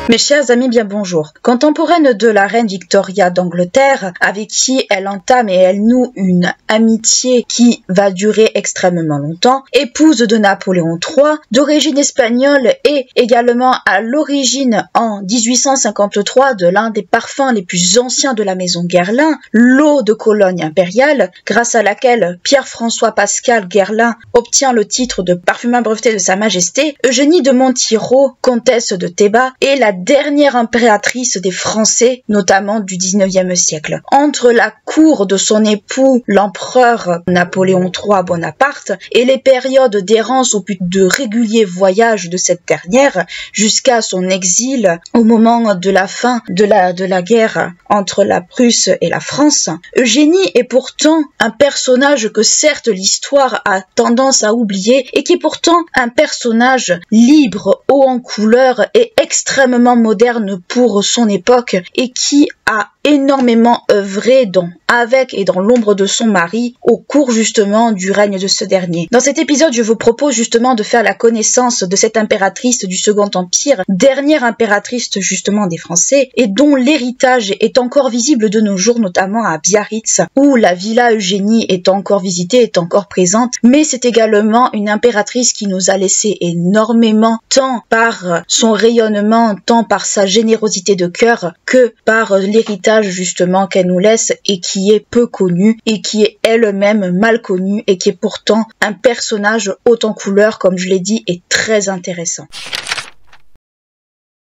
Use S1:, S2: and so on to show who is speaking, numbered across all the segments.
S1: Mes chers amis, bien bonjour. Contemporaine de la reine Victoria d'Angleterre, avec qui elle entame et elle noue une amitié qui va durer extrêmement longtemps, épouse de Napoléon III, d'origine espagnole et également à l'origine en 1853 de l'un des parfums les plus anciens de la maison Guerlain, l'eau de Cologne impériale, grâce à laquelle Pierre-François Pascal Guerlain obtient le titre de parfumeur breveté de Sa Majesté, Eugénie de Montijo, comtesse de Théba, est la dernière impératrice des Français, notamment du 19e siècle. Entre la cour de son époux, l'empereur Napoléon III Bonaparte, et les périodes d'errance au but de réguliers voyages de cette dernière, jusqu'à son exil au moment de la fin de la guerre entre la Prusse et la France, Eugénie est pourtant un personnage que certes l'histoire a tendance à oublier et qui est pourtant un personnage libre, haut en couleur et extrêmement moderne pour son époque et qui a énormément œuvré avec et dans l'ombre de son mari au cours justement du règne de ce dernier. Dans cet épisode, je vous propose justement de faire la connaissance de cette impératrice du Second Empire, dernière impératrice justement des Français et dont l'héritage est encore visible de nos jours, notamment à Biarritz où la Villa Eugénie est encore visitée, est encore présente, mais c'est également une impératrice qui nous a laissé énormément tant par son rayonnement, tant par sa générosité de cœur que par l'héritage justement qu'elle nous laisse et qui est peu connu et qui est elle-même mal connu et qui est pourtant un personnage haut en couleur, comme je l'ai dit, et très intéressant.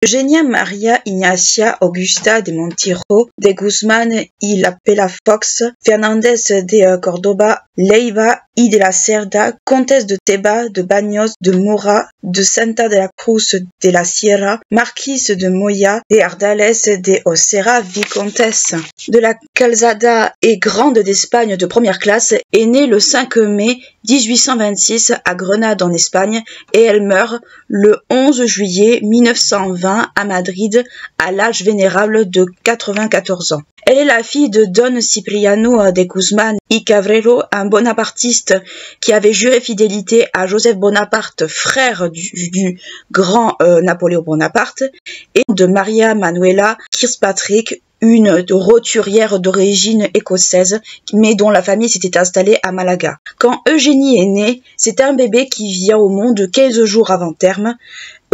S1: Eugenia María Ignacia Augusta de Montijo, de Guzmán y la Palafox, Fernández de Córdoba, Leiva y de la Cerda, comtesse de Théba, de Baños, de Mora, de Santa de la Cruz de la Sierra, marquise de Moya, de Ardales de Ocera, vicomtesse de la Calzada et grande d'Espagne de première classe, est née le 5 mai 1826 à Grenade en Espagne et elle meurt le 11 juillet 1920 à Madrid à l'âge vénérable de 94 ans. Elle est la fille de Don Cipriano de Guzmán y Cabrero, un bonapartiste qui avait juré fidélité à Joseph Bonaparte, frère du grand Napoléon Bonaparte, et de Maria Manuela Kirkpatrick, une roturière d'origine écossaise, mais dont la famille s'était installée à Malaga. Quand Eugénie est née, c'est un bébé qui vient au monde 15 jours avant terme,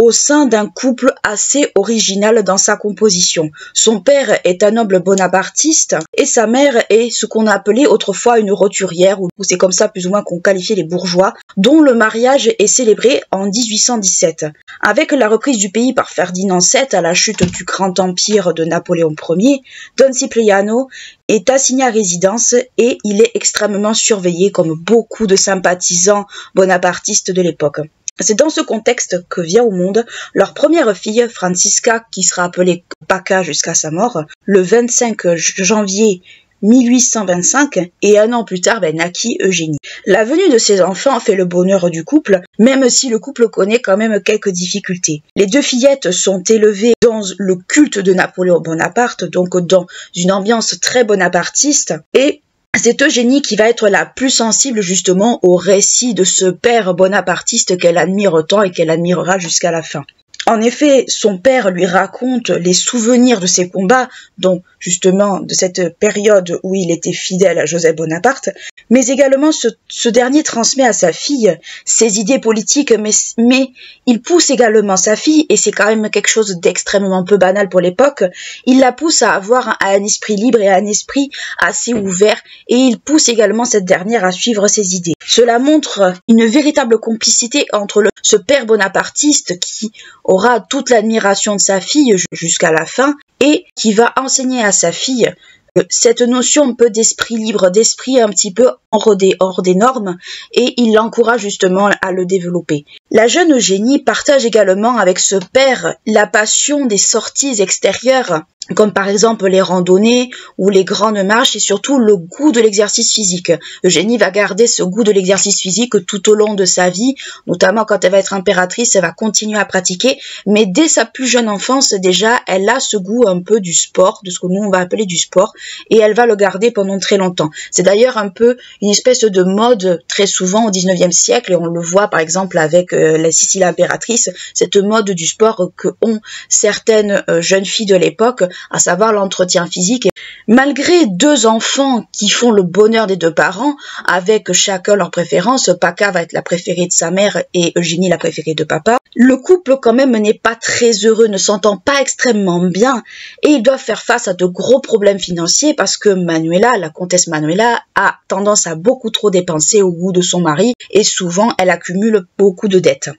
S1: au sein d'un couple assez original dans sa composition. Son père est un noble bonapartiste et sa mère est ce qu'on appelait autrefois une roturière, ou c'est comme ça plus ou moins qu'on qualifiait les bourgeois, dont le mariage est célébré en 1817. Avec la reprise du pays par Ferdinand VII à la chute du grand empire de Napoléon Ier, Don Cipriano est assigné à résidence et il est extrêmement surveillé comme beaucoup de sympathisants bonapartistes de l'époque. C'est dans ce contexte que vient au monde leur première fille, Francisca, qui sera appelée Paca jusqu'à sa mort, le 25 janvier 1825, et un an plus tard naquit Eugénie. La venue de ces enfants fait le bonheur du couple, même si le couple connaît quand même quelques difficultés. Les deux fillettes sont élevées dans le culte de Napoléon Bonaparte, donc dans une ambiance très bonapartiste, et c'est Eugénie qui va être la plus sensible justement au récit de ce père bonapartiste qu'elle admire tant et qu'elle admirera jusqu'à la fin. En effet, son père lui raconte les souvenirs de ses combats, dont justement de cette période où il était fidèle à Joseph Bonaparte, mais également ce dernier transmet à sa fille ses idées politiques, mais il pousse également sa fille, et c'est quand même quelque chose d'extrêmement peu banal pour l'époque, il la pousse à avoir un esprit libre et un esprit assez ouvert, et il pousse également cette dernière à suivre ses idées. Cela montre une véritable complicité entre ce père bonapartiste qui aura toute l'admiration de sa fille jusqu'à la fin et qui va enseigner à sa fille cette notion un peu d'esprit libre, d'esprit un petit peu hors des normes, et il l'encourage justement à le développer. La jeune Eugénie partage également avec ce père la passion des sorties extérieures, comme par exemple les randonnées ou les grandes marches, et surtout le goût de l'exercice physique. Eugénie va garder ce goût de l'exercice physique tout au long de sa vie, notamment quand elle va être impératrice, elle va continuer à pratiquer, mais dès sa plus jeune enfance déjà, elle a ce goût un peu du sport, de ce que nous on va appeler du sport, et elle va le garder pendant très longtemps. C'est d'ailleurs un peu une espèce de mode très souvent au 19e siècle, et on le voit par exemple avec la Sicile impératrice, cette mode du sport que ont certaines jeunes filles de l'époque, à savoir l'entretien physique. Malgré deux enfants qui font le bonheur des deux parents, avec chacun leur préférence, Paca va être la préférée de sa mère et Eugénie la préférée de papa, le couple quand même n'est pas très heureux, ne s'entend pas extrêmement bien et ils doivent faire face à de gros problèmes financiers parce que Manuela, la comtesse Manuela, a tendance à beaucoup trop dépenser au goût de son mari et souvent elle accumule beaucoup de dettes.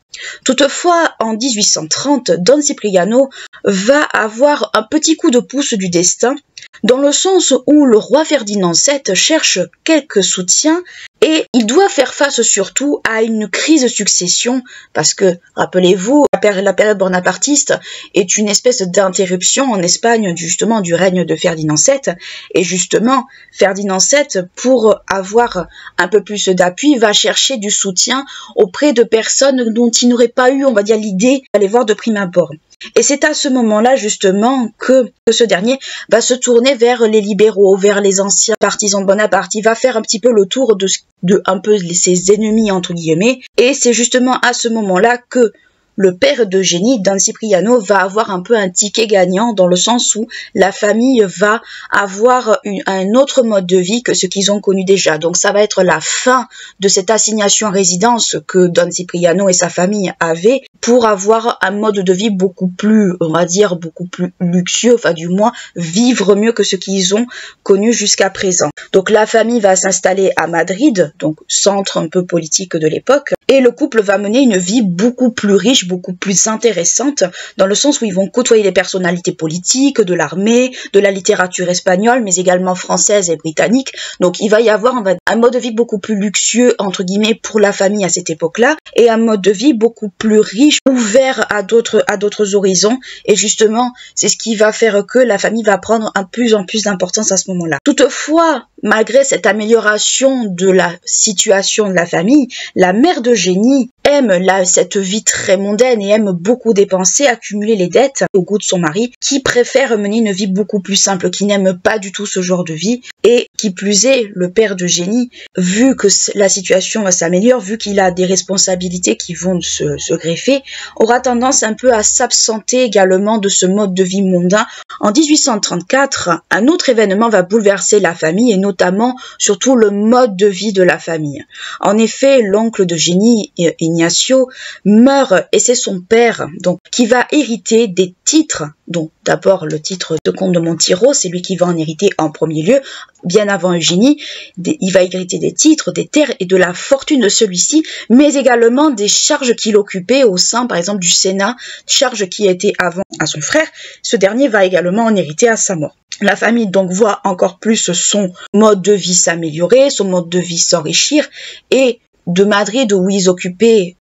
S1: Toutefois, en 1830, Don Cipriano va avoir un petit coup de pouce du destin dans le sens où le roi Ferdinand VII cherche quelques soutiens et il doit faire face surtout à une crise de succession parce que, rappelez-vous, la période bonapartiste est une espèce d'interruption en Espagne justement du règne de Ferdinand VII et justement Ferdinand VII, pour avoir un peu plus d'appui, va chercher du soutien auprès de personnes dont il n'aurait pas eu, on va dire, l'idée d'aller voir de prime abord. Et c'est à ce moment-là, justement, que ce dernier va se tourner vers les libéraux, vers les anciens partisans de Bonaparte. Il va faire un petit peu le tour de un peu ses ennemis, entre guillemets. Et c'est justement à ce moment-là que le père d'Eugénie, Don Cipriano, va avoir un peu un ticket gagnant dans le sens où la famille va avoir un autre mode de vie que ce qu'ils ont connu déjà. Donc ça va être la fin de cette assignation à résidence que Don Cipriano et sa famille avaient pour avoir un mode de vie beaucoup plus, on va dire, beaucoup plus luxueux, enfin du moins vivre mieux que ce qu'ils ont connu jusqu'à présent. Donc la famille va s'installer à Madrid, donc centre un peu politique de l'époque, et le couple va mener une vie beaucoup plus riche, beaucoup plus intéressante, dans le sens où ils vont côtoyer les personnalités politiques, de l'armée, de la littérature espagnole, mais également française et britannique. Donc il va y avoir un mode de vie beaucoup plus luxueux, entre guillemets, pour la famille à cette époque-là, et un mode de vie beaucoup plus riche, ouvert à d'autres horizons, et justement, c'est ce qui va faire que la famille va prendre un plus en plus d'importance à ce moment-là. Toutefois, malgré cette amélioration de la situation de la famille, la mère d'Eugénie aime cette vie très mondaine et aime beaucoup dépenser, accumuler les dettes au goût de son mari, qui préfère mener une vie beaucoup plus simple, qui n'aime pas du tout ce genre de vie, et qui plus est, le père d'Eugénie, vu que la situation s'améliore, vu qu'il a des responsabilités qui vont se greffer, aura tendance un peu à s'absenter également de ce mode de vie mondain. En 1834, un autre événement va bouleverser la famille et notamment surtout le mode de vie de la famille. En effet, l'oncle d'Eugénie, Ignacio, meurt et c'est son père donc qui va hériter des titres, donc d'abord le titre de comte de Montijo, c'est lui qui va en hériter en premier lieu, bien avant Eugénie. Il va hériter des titres, des terres et de la fortune de celui-ci, mais également des charges qu'il occupait au sein, par exemple, du Sénat, charges qui étaient avant à son frère. Ce dernier va également en hériter à sa mort. La famille donc voit encore plus son mode de vie s'améliorer, son mode de vie s'enrichir, et de Madrid où ils occupaient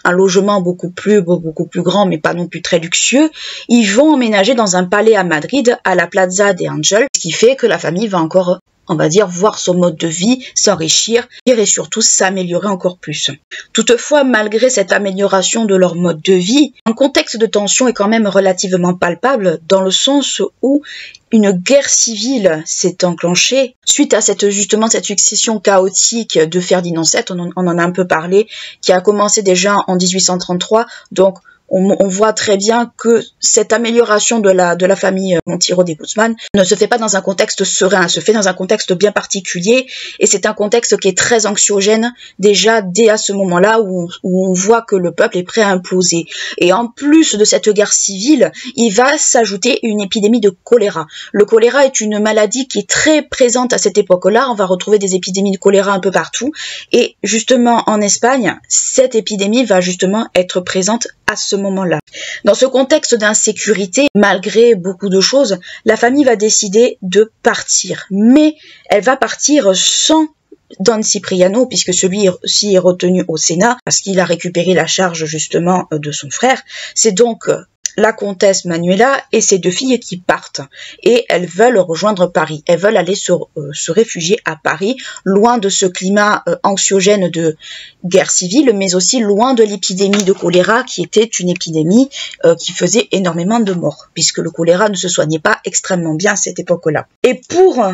S1: un logement beaucoup plus grand, mais pas non plus très luxueux, ils vont emménager dans un palais à Madrid, à la Plaza de Angel, ce qui fait que la famille va encore, on va dire, voir son mode de vie s'enrichir et surtout s'améliorer encore plus. Toutefois, malgré cette amélioration de leur mode de vie, un contexte de tension est quand même relativement palpable dans le sens où une guerre civile s'est enclenchée suite à cette succession chaotique de Ferdinand VII, on en a un peu parlé, qui a commencé déjà en 1833, donc on voit très bien que cette amélioration de la famille Montijo de Guzman ne se fait pas dans un contexte serein, elle se fait dans un contexte bien particulier, et c'est un contexte qui est très anxiogène déjà dès à ce moment-là où on voit que le peuple est prêt à imploser. Et en plus de cette guerre civile, il va s'ajouter une épidémie de choléra. Le choléra est une maladie qui est très présente à cette époque-là, on va retrouver des épidémies de choléra un peu partout, et justement en Espagne, cette épidémie va justement être présente à ce moment-là. Dans ce contexte d'insécurité, malgré beaucoup de choses, la famille va décider de partir. Mais elle va partir sans Don Cipriano, puisque celui-ci est retenu au Sénat, parce qu'il a récupéré la charge justement de son frère. C'est donc la comtesse Manuela et ses deux filles qui partent et elles veulent rejoindre Paris. Elles veulent aller se réfugier à Paris, loin de ce climat anxiogène de guerre civile, mais aussi loin de l'épidémie de choléra qui était une épidémie qui faisait énormément de morts, puisque le choléra ne se soignait pas extrêmement bien à cette époque-là. Et pour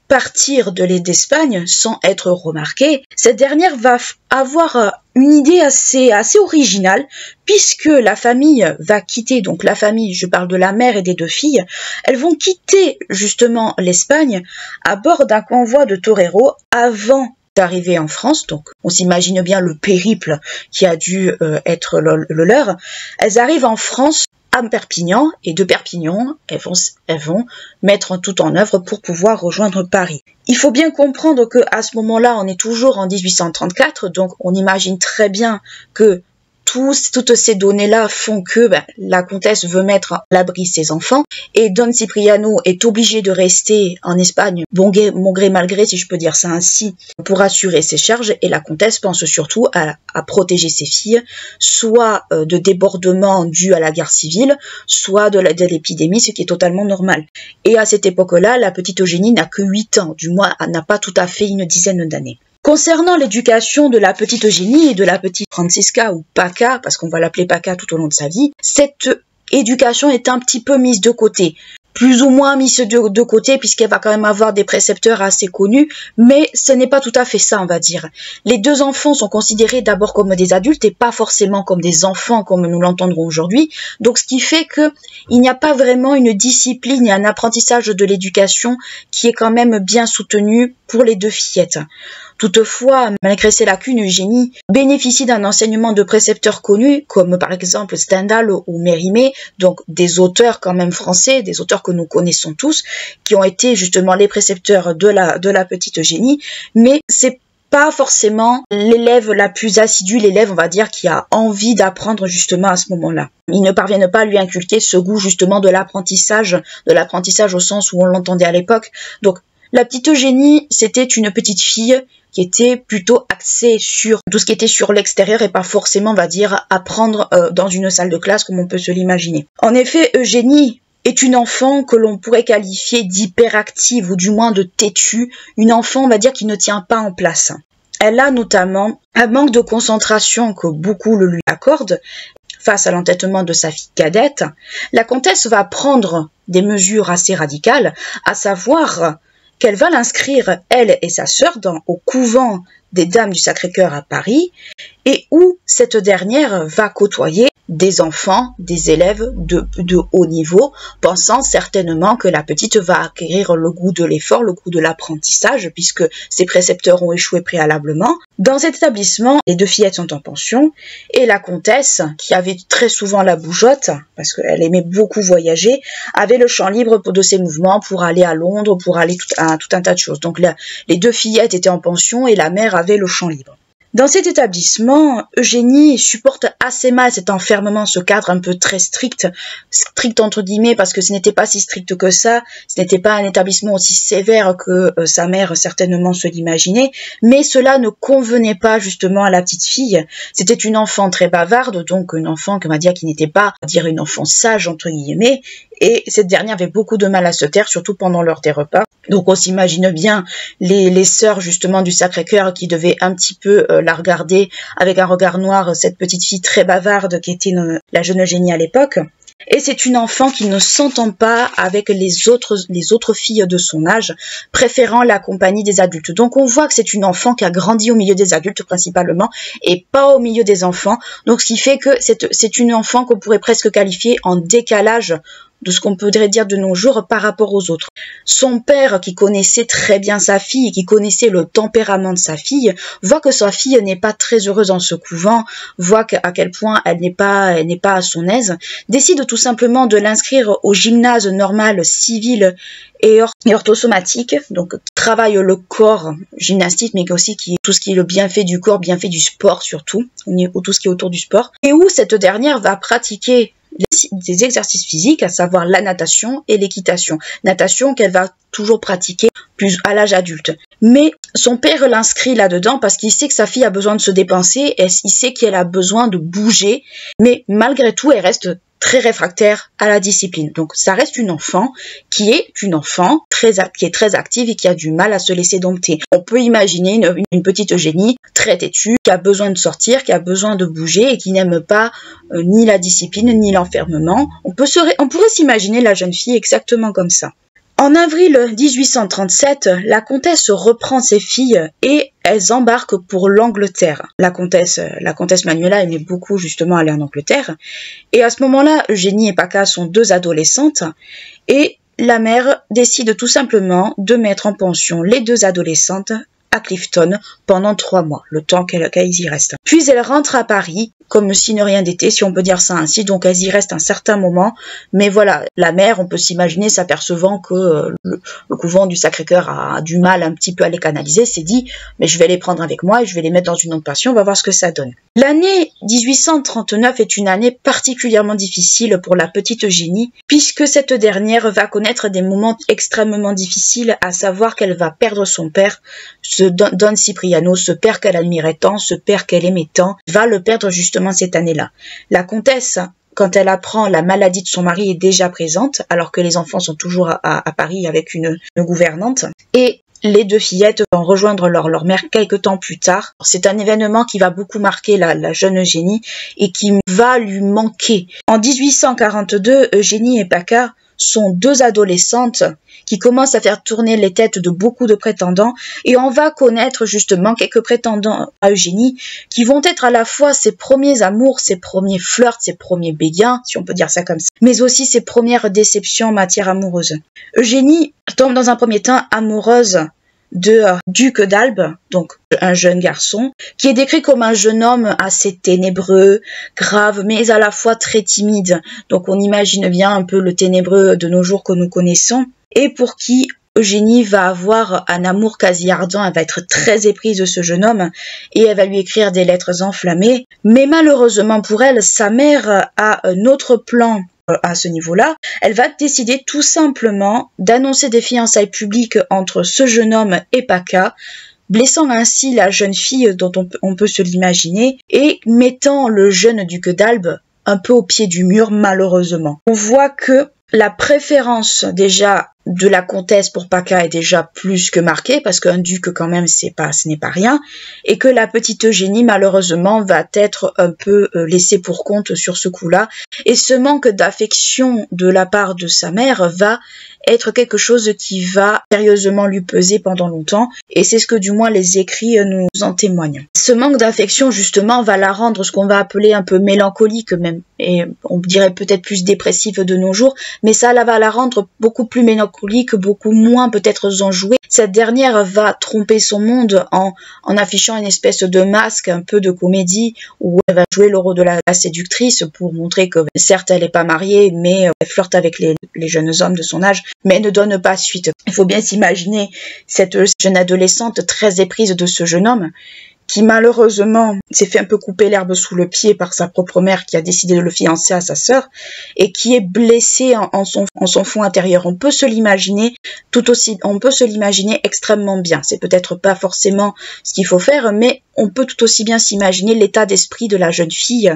S1: partir d'Espagne sans être remarquée, cette dernière va avoir une idée assez originale, puisque la famille va quitter, donc la famille, je parle de la mère et des 2 filles, elles vont quitter justement l'Espagne à bord d'un convoi de toreros avant d'arriver en France. Donc on s'imagine bien le périple qui a dû être le leur. Elles arrivent en France à Perpignan, et de Perpignan, elles vont mettre tout en œuvre pour pouvoir rejoindre Paris. Il faut bien comprendre que à ce moment-là, on est toujours en 1834, donc on imagine très bien que toutes ces données-là font que la comtesse veut mettre à l'abri ses enfants, et Don Cipriano est obligé de rester en Espagne, bon gré mal gré, si je peux dire ça ainsi, pour assurer ses charges, et la comtesse pense surtout à protéger ses filles, soit de débordements dus à la guerre civile, soit de l'épidémie, ce qui est totalement normal. Et à cette époque-là, la petite Eugénie n'a que 8 ans, du moins elle n'a pas tout à fait une dizaine d'années. Concernant l'éducation de la petite Eugénie et de la petite Francisca, ou Paca, parce qu'on va l'appeler Paca tout au long de sa vie, cette éducation est un petit peu mise de côté. Plus ou moins mise de côté, puisqu'elle va quand même avoir des précepteurs assez connus, mais ce n'est pas tout à fait ça, on va dire. Les 2 enfants sont considérés d'abord comme des adultes et pas forcément comme des enfants comme nous l'entendrons aujourd'hui, donc ce qui fait qu'il n'y a pas vraiment une discipline et un apprentissage de l'éducation qui est quand même bien soutenu pour les 2 fillettes. Toutefois, malgré ces lacunes, Eugénie bénéficie d'un enseignement de précepteurs connus, comme par exemple Stendhal ou Mérimée, donc des auteurs quand même français, des auteurs que nous connaissons tous, qui ont été justement les précepteurs de la petite Eugénie, mais c'est pas forcément l'élève la plus assidue, l'élève, on va dire, qui a envie d'apprendre justement à ce moment-là. Ils ne parviennent pas à lui inculquer ce goût justement de l'apprentissage au sens où on l'entendait à l'époque. Donc, la petite Eugénie, c'était une petite fille qui était plutôt axée sur tout ce qui était sur l'extérieur et pas forcément, on va dire, apprendre dans une salle de classe comme on peut se l'imaginer. En effet, Eugénie est une enfant que l'on pourrait qualifier d'hyperactive ou du moins de têtue, une enfant, on va dire, qui ne tient pas en place. Elle a notamment un manque de concentration que beaucoup le lui accordent. Face à l'entêtement de sa fille cadette, la comtesse va prendre des mesures assez radicales, à savoir qu'elle va l'inscrire, elle et sa sœur, au couvent des Dames du Sacré-Cœur à Paris, et où cette dernière va côtoyer des enfants, des élèves de haut niveau, pensant certainement que la petite va acquérir le goût de l'effort, le goût de l'apprentissage, puisque ses précepteurs ont échoué préalablement. Dans cet établissement, les 2 fillettes sont en pension, et la comtesse, qui avait très souvent la bougeotte, parce qu'elle aimait beaucoup voyager, avait le champ libre de ses mouvements pour aller à Londres, pour aller tout un tas de choses. Donc les 2 fillettes étaient en pension et la mère avait le champ libre. Dans cet établissement, Eugénie supporte assez mal cet enfermement, ce cadre un peu très strict entre guillemets, parce que ce n'était pas si strict que ça, ce n'était pas un établissement aussi sévère que sa mère certainement se l'imaginait, mais cela ne convenait pas justement à la petite fille. C'était une enfant très bavarde, donc une enfant, on va dire, qui n'était pas, on va dire, une enfant sage entre guillemets, et cette dernière avait beaucoup de mal à se taire, surtout pendant l'heure des repas. Donc on s'imagine bien les sœurs justement du Sacré-Cœur qui devaient un petit peu la regarder avec un regard noir, cette petite fille très bavarde qui était la jeune Eugénie à l'époque. Et c'est une enfant qui ne s'entend pas avec les autres filles de son âge, préférant la compagnie des adultes. Donc on voit que c'est une enfant qui a grandi au milieu des adultes principalement, et pas au milieu des enfants. Donc ce qui fait que c'est une enfant qu'on pourrait presque qualifier en décalage de ce qu'on pourrait dire de nos jours par rapport aux autres. Son père, qui connaissait très bien sa fille et qui connaissait le tempérament de sa fille, voit que sa fille n'est pas très heureuse dans ce couvent, voit à quel point elle n'est pas à son aise, décide tout simplement de l'inscrire au gymnase normal civil et orthosomatique, donc travaille le corps gymnastique, mais aussi tout ce qui est le bienfait du corps, bienfait du sport surtout, tout ce qui est autour du sport, et où cette dernière va pratiquer des exercices physiques, à savoir la natation et l'équitation. Natation qu'elle va toujours pratiquer plus à l'âge adulte. Mais son père l'inscrit là-dedans parce qu'il sait que sa fille a besoin de se dépenser et il sait qu'elle a besoin de bouger. Mais malgré tout, elle reste très réfractaire à la discipline. Donc ça reste une enfant qui est très active et qui a du mal à se laisser dompter. On peut imaginer une petite Eugénie très têtue, qui a besoin de sortir, qui a besoin de bouger et qui n'aime pas ni la discipline ni l'enfermement. On pourrait s'imaginer la jeune fille exactement comme ça. En avril 1837, la comtesse reprend ses filles et elles embarquent pour l'Angleterre. La comtesse Manuela aimait beaucoup justement aller en Angleterre. Et à ce moment-là, Eugénie et Paca sont deux adolescentes et la mère décide tout simplement de mettre en pension les deux adolescentes à Clifton pendant 3 mois, le temps qu'elles y restent. Puis elles rentrent à Paris, comme si ne rien n'était, si on peut dire ça ainsi, donc elles y restent un certain moment, mais voilà, la mère, on peut s'imaginer, s'apercevant que le couvent du Sacré-Cœur a du mal un petit peu à les canaliser, s'est dit, mais je vais les prendre avec moi et je vais les mettre dans une autre pension, on va voir ce que ça donne. L'année 1839 est une année particulièrement difficile pour la petite Eugénie, puisque cette dernière va connaître des moments extrêmement difficiles, à savoir qu'elle va perdre son père, Don Cipriano, ce père qu'elle admirait tant, ce père qu'elle aimait tant, va le perdre justement cette année-là. La comtesse, quand elle apprend la maladie de son mari, est déjà présente, alors que les enfants sont toujours à Paris avec une gouvernante. Et les deux fillettes vont rejoindre leur mère quelques temps plus tard. C'est un événement qui va beaucoup marquer la jeune Eugénie et qui va lui manquer. En 1842, Eugénie et Paca sont deux adolescentes qui commencent à faire tourner les têtes de beaucoup de prétendants et on va connaître justement quelques prétendants à Eugénie qui vont être à la fois ses premiers amours, ses premiers flirts, ses premiers béguins, si on peut dire ça comme ça, mais aussi ses premières déceptions en matière amoureuse. Eugénie tombe dans un premier temps amoureuse de Duc d'Albe, donc un jeune garçon, qui est décrit comme un jeune homme assez ténébreux, grave, mais à la fois très timide. Donc on imagine bien un peu le ténébreux de nos jours que nous connaissons, et pour qui Eugénie va avoir un amour quasi ardent, elle va être très éprise de ce jeune homme, et elle va lui écrire des lettres enflammées. Mais malheureusement pour elle, sa mère a un autre plan à ce niveau-là. Elle va décider tout simplement d'annoncer des fiançailles publiques entre ce jeune homme et Paca, blessant ainsi la jeune fille dont on peut se l'imaginer et mettant le jeune duc d'Albe un peu au pied du mur malheureusement. On voit que la préférence déjà de la comtesse pour Paca est déjà plus que marquée parce qu'un duc quand même ce n'est pas rien et que la petite Eugénie malheureusement va être un peu laissée pour compte sur ce coup-là et ce manque d'affection de la part de sa mère va être quelque chose qui va sérieusement lui peser pendant longtemps et c'est ce que du moins les écrits nous en témoignent. Ce manque d'affection justement va la rendre ce qu'on va appeler un peu mélancolique même et on dirait peut-être plus dépressive de nos jours mais ça va la rendre beaucoup plus mélancolique, beaucoup moins peut-être enjouée. Cette dernière va tromper son monde en affichant une espèce de masque un peu de comédie où elle va jouer le rôle de la séductrice pour montrer que certes elle n'est pas mariée mais elle flirte avec les jeunes hommes de son âge mais ne donne pas suite. Il faut bien s'imaginer cette jeune adolescente très éprise de ce jeune homme qui malheureusement s'est fait un peu couper l'herbe sous le pied par sa propre mère qui a décidé de le fiancer à sa sœur et qui est blessée en son fond intérieur. On peut se l'imaginer extrêmement bien. C'est peut-être pas forcément ce qu'il faut faire, mais on peut tout aussi bien s'imaginer l'état d'esprit de la jeune fille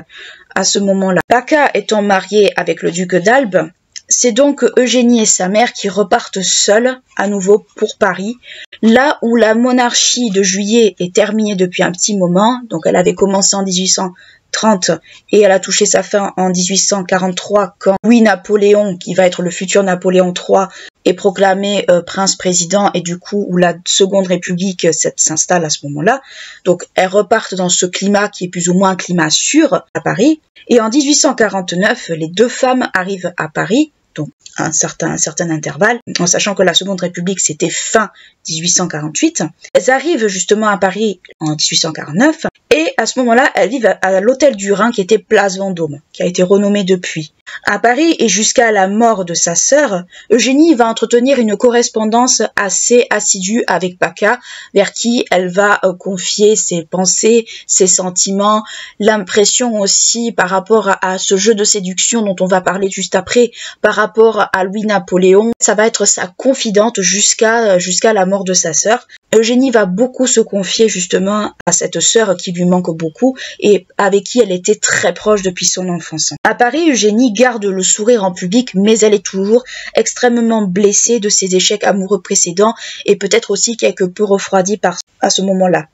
S1: à ce moment-là. Paca étant mariée avec le duc d'Albe, c'est donc Eugénie et sa mère qui repartent seules à nouveau pour Paris, là où la monarchie de Juillet est terminée depuis un petit moment, donc elle avait commencé en 1830 et elle a touché sa fin en 1843 quand Louis-Napoléon, qui va être le futur Napoléon III, est proclamé prince-président et du coup où la Seconde République s'installe à ce moment-là. Donc elles repartent dans ce climat qui est plus ou moins un climat sûr à Paris. Et en 1849, les deux femmes arrivent à Paris, donc un certain intervalle, en sachant que la Seconde République c'était fin 1848. Elles arrivent justement à Paris en 1849 et à ce moment-là, elles vivent à l'hôtel du Rhin qui était Place Vendôme, qui a été renommé depuis. À Paris et jusqu'à la mort de sa sœur, Eugénie va entretenir une correspondance assez assidue avec Paca, vers qui elle va confier ses pensées, ses sentiments, l'impression aussi par rapport à ce jeu de séduction dont on va parler juste après, par rapport à Louis-Napoléon. Ça va être sa confidente jusqu'à la mort de sa sœur. Eugénie va beaucoup se confier justement à cette sœur qui lui manque beaucoup et avec qui elle était très proche depuis son enfance. À Paris, Eugénie garde le sourire en public, mais elle est toujours extrêmement blessée de ses échecs amoureux précédents et peut-être aussi quelque peu refroidie à ce moment-là.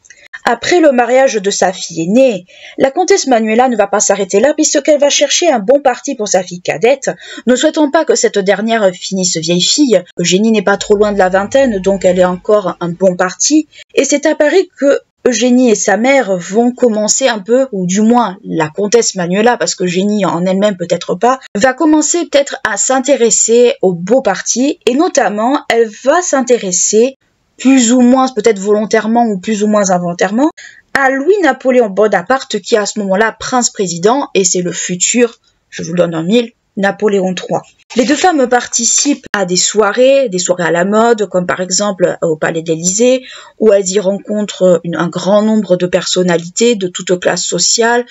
S1: Après le mariage de sa fille aînée, la comtesse Manuela ne va pas s'arrêter là puisqu'elle va chercher un bon parti pour sa fille cadette. Ne souhaitons pas que cette dernière finisse vieille fille. Eugénie n'est pas trop loin de la vingtaine, donc elle est encore un bon parti. Et c'est à Paris que Eugénie et sa mère vont commencer un peu, ou du moins la comtesse Manuela, parce que Eugénie en elle-même peut-être pas, va commencer peut-être à s'intéresser au beau parti, et notamment elle va s'intéresser plus ou moins, peut-être volontairement ou plus ou moins involontairement, à Louis-Napoléon Bonaparte, qui est à ce moment-là prince-président, et c'est le futur, je vous le donne en mille, Napoléon III. Les deux femmes participent à des soirées à la mode, comme par exemple au Palais d'Élysée, où elles y rencontrent un grand nombre de personnalités de toutes classes sociales,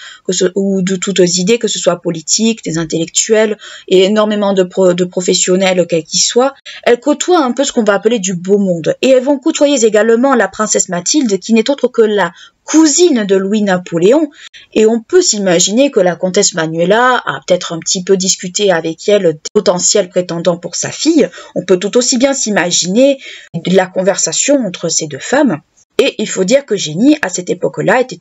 S1: ou de toutes idées, que ce soit politiques, des intellectuels, et énormément de professionnels, quels qu'ils soient. Elles côtoient un peu ce qu'on va appeler du beau monde. Et elles vont côtoyer également la princesse Mathilde, qui n'est autre que la cousine de Louis-Napoléon, et on peut s'imaginer que la comtesse Manuela a peut-être un petit peu discuté avec elle des potentiels prétendants pour sa fille. On peut tout aussi bien s'imaginer la conversation entre ces deux femmes. Et il faut dire que Eugénie, à cette époque-là, était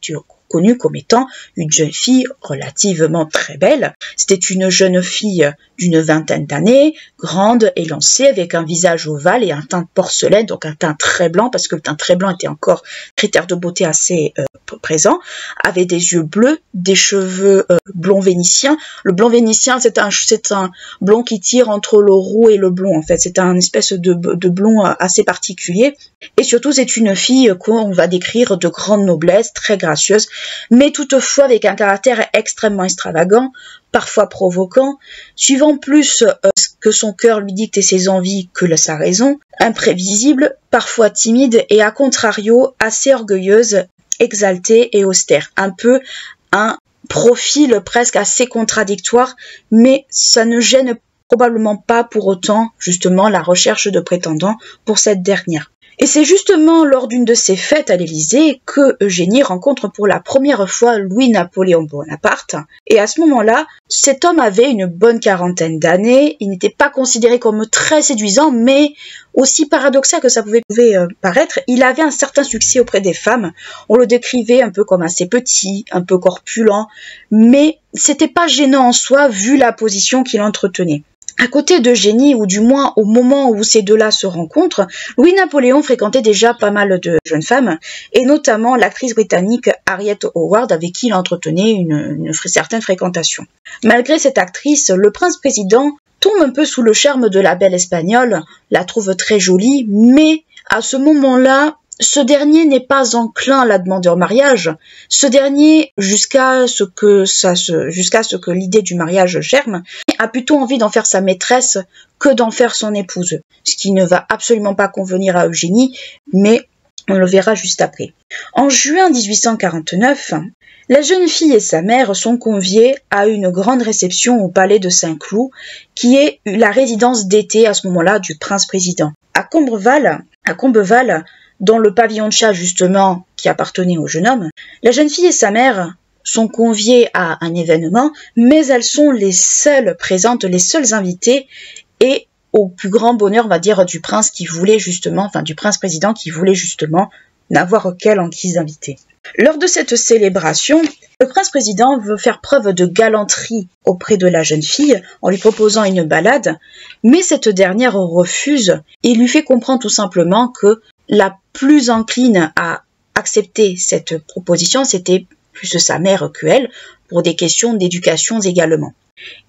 S1: connue comme étant une jeune fille relativement très belle. C'était une jeune fille d'une vingtaine d'années, grande, élancée, avec un visage ovale et un teint de porcelaine, donc un teint très blanc, parce que le teint très blanc était encore critère de beauté assez présent, avait des yeux bleus, des cheveux blond vénitien. Le blond vénitien, c'est un blond qui tire entre le roux et le blond, en fait. C'est un espèce de blond assez particulier. Et surtout, c'est une fille qu'on va décrire de grande noblesse, très gracieuse, mais toutefois avec un caractère extrêmement extravagant, parfois provoquant, suivant plus ce que son cœur lui dicte et ses envies que sa raison, imprévisible, parfois timide et à contrario assez orgueilleuse, exaltée et austère. Un peu un profil presque assez contradictoire, mais ça ne gêne probablement pas pour autant justement la recherche de prétendants pour cette dernière. Et c'est justement lors d'une de ces fêtes à l'Élysée que Eugénie rencontre pour la première fois Louis-Napoléon Bonaparte. Et à ce moment-là, cet homme avait une bonne quarantaine d'années. Il n'était pas considéré comme très séduisant, mais aussi paradoxal que ça pouvait paraître, il avait un certain succès auprès des femmes. On le décrivait un peu comme assez petit, un peu corpulent, mais c'était pas gênant en soi vu la position qu'il entretenait. À côté d'Eugénie, ou du moins au moment où ces deux-là se rencontrent, Louis-Napoléon fréquentait déjà pas mal de jeunes femmes, et notamment l'actrice britannique Harriet Howard, avec qui il entretenait une certaine fréquentation. Malgré cette actrice, le prince-président tombe un peu sous le charme de la belle espagnole, la trouve très jolie, mais à ce moment-là, ce dernier n'est pas enclin à la demander en mariage. Ce dernier, jusqu'à ce que l'idée du mariage germe, a plutôt envie d'en faire sa maîtresse que d'en faire son épouse. Ce qui ne va absolument pas convenir à Eugénie, mais on le verra juste après. En juin 1849, la jeune fille et sa mère sont conviées à une grande réception au palais de Saint-Cloud, qui est la résidence d'été à ce moment-là du prince-président. À Combeval, dans le pavillon de chat justement qui appartenait au jeune homme, la jeune fille et sa mère sont conviées à un événement, mais elles sont les seules présentes, les seules invitées, et au plus grand bonheur, on va dire, du prince qui voulait justement, enfin du prince-président qui voulait justement n'avoir qu'elle en guise d'invité. Lors de cette célébration, le prince-président veut faire preuve de galanterie auprès de la jeune fille en lui proposant une balade, mais cette dernière refuse et lui fait comprendre tout simplement que la plus encline à accepter cette proposition, c'était plus sa mère qu'elle, pour des questions d'éducation également.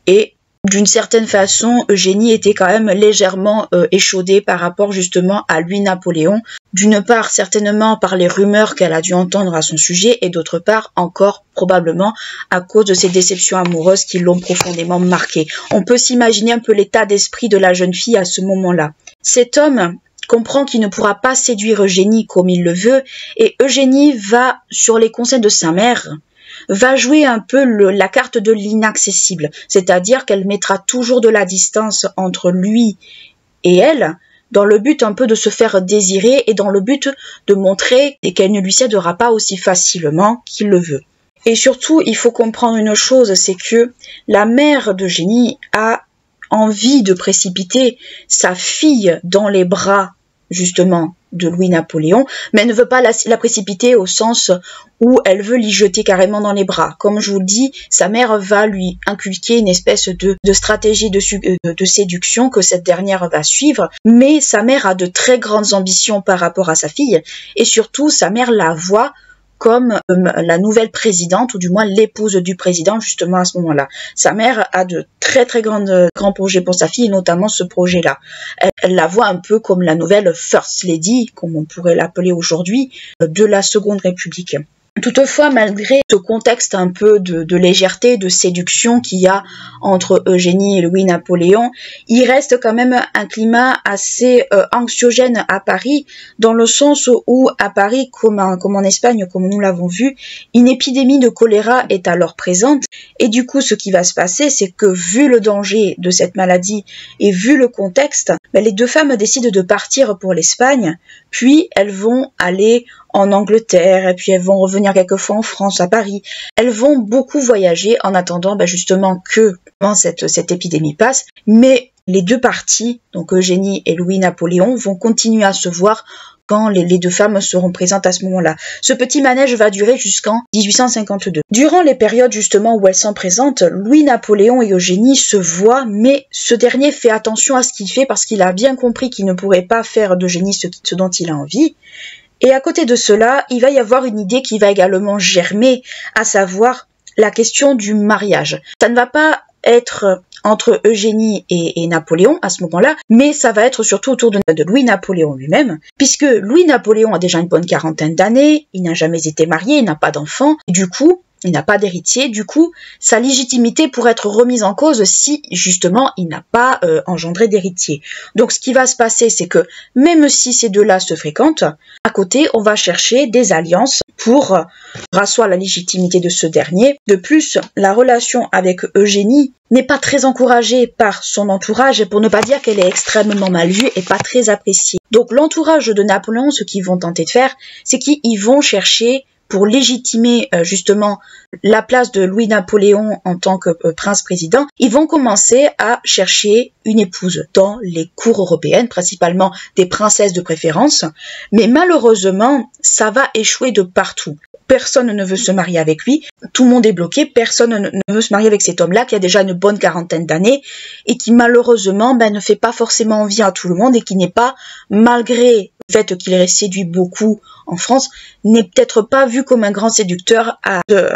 S1: Et d'une certaine façon, Eugénie était quand même légèrement échaudée par rapport justement à Louis-Napoléon, d'une part certainement par les rumeurs qu'elle a dû entendre à son sujet, et d'autre part encore probablement à cause de ses déceptions amoureuses qui l'ont profondément marquée. On peut s'imaginer un peu l'état d'esprit de la jeune fille à ce moment-là. Cet homme comprend qu'il ne pourra pas séduire Eugénie comme il le veut, et Eugénie va, sur les conseils de sa mère, va jouer un peu la carte de l'inaccessible, c'est-à-dire qu'elle mettra toujours de la distance entre lui et elle, dans le but un peu de se faire désirer et dans le but de montrer qu'elle ne lui cédera pas aussi facilement qu'il le veut. Et surtout, il faut comprendre une chose, c'est que la mère d'Eugénie a envie de précipiter sa fille dans les bras justement de Louis-Napoléon, mais elle ne veut pas la précipiter au sens où elle veut l'y jeter carrément dans les bras. Comme je vous le dis, sa mère va lui inculquer une espèce de stratégie de séduction que cette dernière va suivre, mais sa mère a de très grandes ambitions par rapport à sa fille, et surtout sa mère la voit comme la nouvelle présidente, ou du moins l'épouse du président, justement à ce moment-là. Sa mère a de très grands projets pour sa fille, et notamment ce projet-là. Elle la voit un peu comme la nouvelle First Lady, comme on pourrait l'appeler aujourd'hui, de la Seconde République. Toutefois, malgré ce contexte un peu de légèreté, de séduction qu'il y a entre Eugénie et Louis-Napoléon, il reste quand même un climat assez anxiogène à Paris, dans le sens où à Paris, comme en Espagne, comme nous l'avons vu, une épidémie de choléra est alors présente, et du coup ce qui va se passer, c'est que vu le danger de cette maladie et vu le contexte, les deux femmes décident de partir pour l'Espagne, puis elles vont aller en Angleterre, et puis elles vont revenir quelquefois en France, à Paris. Elles vont beaucoup voyager en attendant justement que cette épidémie passe, mais les deux parties, donc Eugénie et Louis-Napoléon, vont continuer à se voir quand les deux femmes seront présentes à ce moment-là. Ce petit manège va durer jusqu'en 1852. Durant les périodes justement où elles sont présentes, Louis-Napoléon et Eugénie se voient, mais ce dernier fait attention à ce qu'il fait parce qu'il a bien compris qu'il ne pourrait pas faire d'Eugénie ce dont il a envie. Et à côté de cela, il va y avoir une idée qui va également germer, à savoir la question du mariage. Ça ne va pas être entre Eugénie et Napoléon à ce moment-là, mais ça va être surtout autour de Louis-Napoléon lui-même, puisque Louis-Napoléon a déjà une bonne quarantaine d'années, il n'a jamais été marié, il n'a pas d'enfant, du coup, il n'a pas d'héritier, du coup, sa légitimité pourrait être remise en cause si, justement, il n'a pas engendré d'héritier. Donc, ce qui va se passer, c'est que, même si ces deux-là se fréquentent, à côté, on va chercher des alliances pour rasseoir la légitimité de ce dernier. De plus, la relation avec Eugénie n'est pas très encouragée par son entourage, et pour ne pas dire qu'elle est extrêmement mal vue et pas très appréciée. Donc, l'entourage de Napoléon, ce qu'ils vont tenter de faire, c'est qu'ils vont chercher pour légitimer justement la place de Louis-Napoléon en tant que prince-président, ils vont commencer à chercher une épouse dans les cours européennes, principalement des princesses de préférence, mais malheureusement, ça va échouer de partout. Personne ne veut se marier avec lui, tout le monde est bloqué, personne ne veut se marier avec cet homme-là qui a déjà une bonne quarantaine d'années et qui malheureusement ne fait pas forcément envie à tout le monde et qui n'est pas, malgré le fait qu'il ait séduit beaucoup en France, n'est peut-être pas vu comme un grand séducteur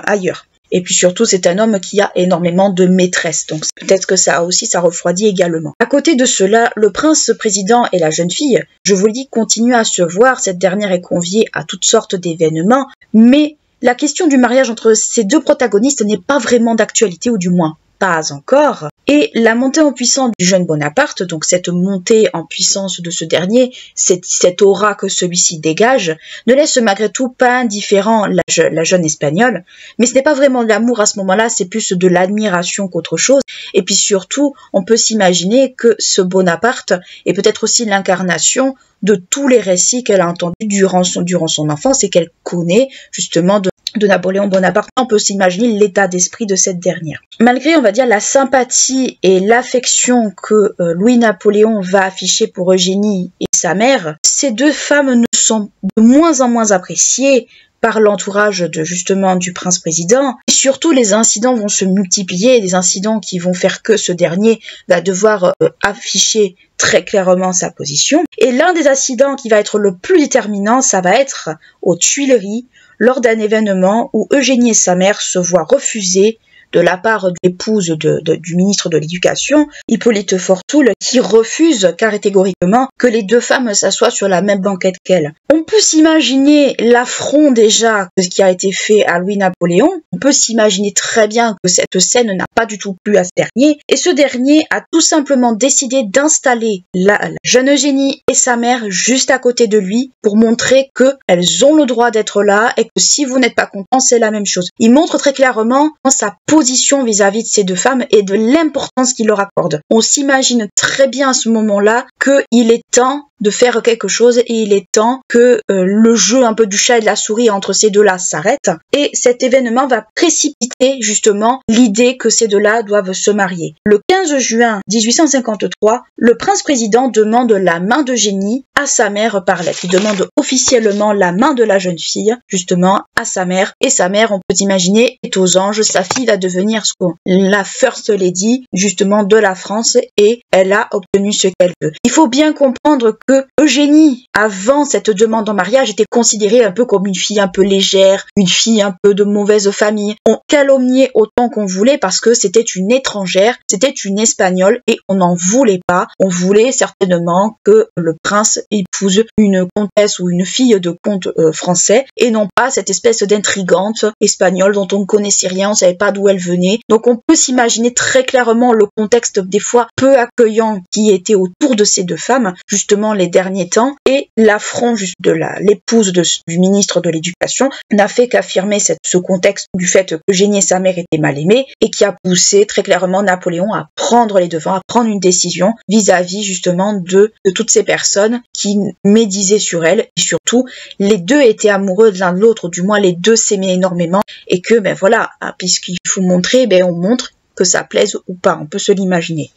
S1: ailleurs. Et puis surtout, c'est un homme qui a énormément de maîtresses, donc peut-être que ça refroidit également. À côté de cela, le prince-président et la jeune fille, je vous le dis, continuent à se voir, cette dernière est conviée à toutes sortes d'événements, mais la question du mariage entre ces deux protagonistes n'est pas vraiment d'actualité, ou du moins pas encore. Et la montée en puissance du jeune Bonaparte, donc cette montée en puissance de ce dernier, cette aura que celui-ci dégage, ne laisse malgré tout pas indifférent la jeune Espagnole. Mais ce n'est pas vraiment de l'amour à ce moment-là, c'est plus de l'admiration qu'autre chose. Et puis surtout, on peut s'imaginer que ce Bonaparte est peut-être aussi l'incarnation de tous les récits qu'elle a entendus durant son enfance et qu'elle connaît justement de Napoléon Bonaparte. On peut s'imaginer l'état d'esprit de cette dernière. Malgré, on va dire, la sympathie et l'affection que Louis-Napoléon va afficher pour Eugénie et sa mère, ces deux femmes ne sont de moins en moins appréciées par l'entourage justement du prince-président. Et surtout, les incidents vont se multiplier, des incidents qui vont faire que ce dernier va devoir afficher très clairement sa position. Et l'un des incidents qui va être le plus déterminant, ça va être aux Tuileries, lors d'un événement où Eugénie et sa mère se voient refuser de la part de l'épouse du ministre de l'Éducation, Hippolyte Fortoul, qui refuse catégoriquement que les deux femmes s'assoient sur la même banquette qu'elle. On peut s'imaginer l'affront déjà qui a été fait à Louis-Napoléon, on peut s'imaginer très bien que cette scène n'a pas du tout plu à ce dernier, et ce dernier a tout simplement décidé d'installer la jeune Eugénie et sa mère juste à côté de lui pour montrer qu'elles ont le droit d'être là et que si vous n'êtes pas content, c'est la même chose. Il montre très clairement sa position vis-à-vis de ces deux femmes et de l'importance qu'il leur accorde. On s'imagine très bien à ce moment-là qu'il est temps de faire quelque chose et il est temps que le jeu un peu du chat et de la souris entre ces deux-là s'arrête. Et cet événement va précipiter justement l'idée que ces deux-là doivent se marier. Le 15 juin 1853, le prince-président demande la main d'Eugénie à sa mère par lettre. Il demande officiellement la main de la jeune fille, justement, à sa mère. Et sa mère, on peut imaginer, est aux anges. Sa fille va devenir la First Lady, justement, de la France et elle a obtenu ce qu'elle veut. Il faut bien comprendre que Eugénie, avant cette demande en mariage, était considérée un peu comme une fille un peu légère, une fille un peu de mauvaise famille. On calomniait autant qu'on voulait parce que c'était une étrangère, c'était une espagnole et on n'en voulait pas. On voulait certainement que le prince épouse une comtesse ou une fille de comte français et non pas cette espèce d'intrigante espagnole dont on ne connaissait rien, on ne savait pas d'où elle venait. Donc on peut s'imaginer très clairement le contexte des fois peu accueillant qui était autour de ces deux femmes, justement les derniers temps, et l'affront de l'épouse du ministre de l'Éducation n'a fait qu'affirmer ce contexte du fait qu'Eugénie et sa mère étaient mal aimées et qui a poussé très clairement Napoléon à prendre les devants, à prendre une décision vis-à-vis justement de toutes ces personnes qui médisaient sur elle et surtout les deux étaient amoureux de l'un de l'autre, du moins les deux s'aimaient énormément et que ben voilà, puisqu'il faut montrer, ben on montre que ça plaise ou pas, on peut se l'imaginer.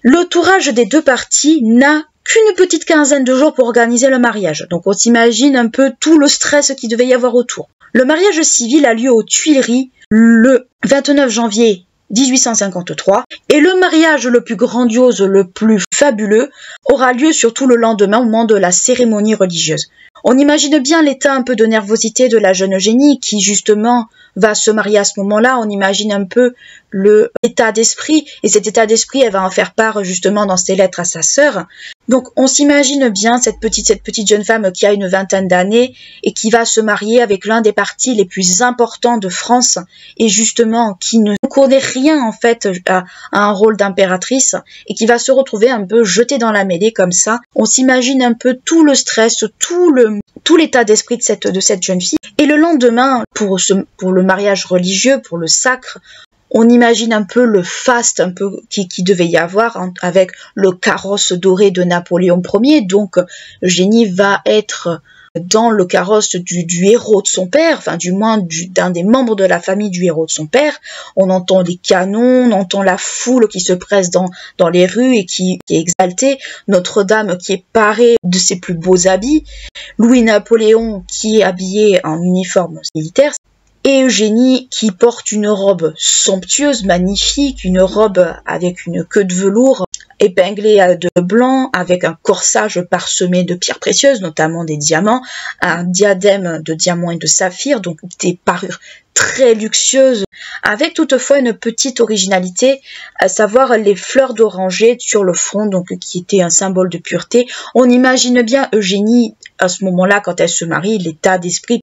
S1: L'entourage des deux parties n'a qu'une petite quinzaine de jours pour organiser le mariage. Donc on s'imagine un peu tout le stress qu'il devait y avoir autour. Le mariage civil a lieu aux Tuileries le 29 janvier 1853 et le mariage le plus grandiose, le plus fabuleux aura lieu surtout le lendemain au moment de la cérémonie religieuse. On imagine bien l'état un peu de nervosité de la jeune Eugénie qui justement va se marier à ce moment-là. On imagine un peu l'état d'esprit et cet état d'esprit elle va en faire part justement dans ses lettres à sa sœur. Donc on s'imagine bien cette petite jeune femme qui a une vingtaine d'années et qui va se marier avec l'un des partis les plus importants de France et justement qui ne connaît rien en fait à un rôle d'impératrice et qui va se retrouver un peu jetée dans la mêlée comme ça. On s'imagine un peu tout le stress, tout l'état d'esprit de cette jeune fille. Et le lendemain, pour le mariage religieux, pour le sacre, on imagine un peu le faste un peu qui devait y avoir avec le carrosse doré de Napoléon Ier. Donc Eugénie va être dans le carrosse du héros de son père, enfin du moins d'un des membres de la famille du héros de son père. On entend les canons, on entend la foule qui se presse dans les rues et qui est exaltée, Notre-Dame qui est parée de ses plus beaux habits, Louis-Napoléon qui est habillé en uniforme militaire, et Eugénie qui porte une robe somptueuse, magnifique, une robe avec une queue de velours épinglée de blanc, avec un corsage parsemé de pierres précieuses, notamment des diamants, un diadème de diamants et de saphirs, donc des parures très luxueuses, avec toutefois une petite originalité, à savoir les fleurs d'oranger sur le front, donc qui était un symbole de pureté. On imagine bien Eugénie à ce moment-là, quand elle se marie, l'état d'esprit